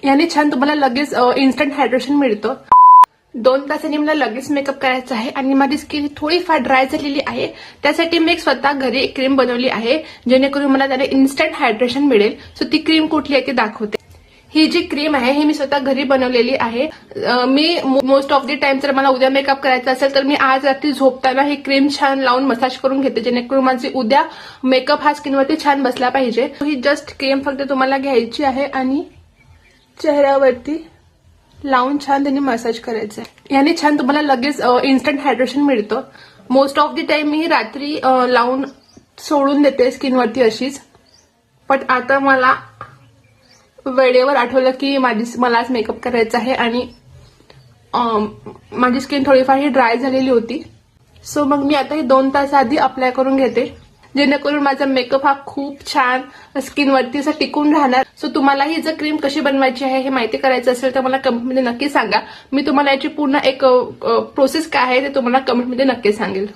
याने छान तुम्हाला लगेच इन्स्टंट हायड्रेशन मिळतं. 2 तासांनी मला लगेच मेकअप करायचा आहे आणि माझी स्किन थोडीफार ड्राय झालेली आहे. त्यासाठी मी एक स्वतः घरी एक क्रीम बनवली आहे जेणेकरून मला त्याने इन्स्टंट हायड्रेशन मिळेल. सो ती क्रीम कुठली आहे ती दाखवते. ही जी क्रीम आहे ही मी स्वतः घरी बनवलेली आहे. मी मोस्ट ऑफ द टाइम जर मला उद्या मेकअप करायचा असेल तर मी आज रात्री झोपताना ही क्रीम छान लावून मसाज करून घेते जेणेकरून माझी उद्या मेकअप हा स्किनवरती छान बसला पाहिजे. ही जस्ट क्रीम फक्त तुम्हाला घ्यायची आहे आणि चेहऱ्यावरती लावून छान त्यांनी मसाज करायचं आहे. याने छान तुम्हाला लगेच इन्स्टंट हायड्रेशन मिळतं. मोस्ट ऑफ द टाइम मी रात्री लावून सोडून देते स्किनवरती अशीच. बट आता मला वेळेवर आठवलं की मलाच मेकअप करायचा आहे आणि माझी स्किन थोडीफार ही ड्राय झालेली होती. सो मग मी आता हे 2 तास आधी अप्लाय करून घेते जेणेकरून माझा मेकअप हा खूप छान स्किनवरती असा टिकून राहणार. सो तुम्हाला ही जर क्रीम कशी बनवायची आहे हे माहिती करायचं असेल तर मला कमेंटमध्ये नक्की सांगा. मी तुम्हाला याची पूर्ण एक प्रोसेस काय आहे ते तुम्हाला कमेंटमध्ये नक्की सांगेल.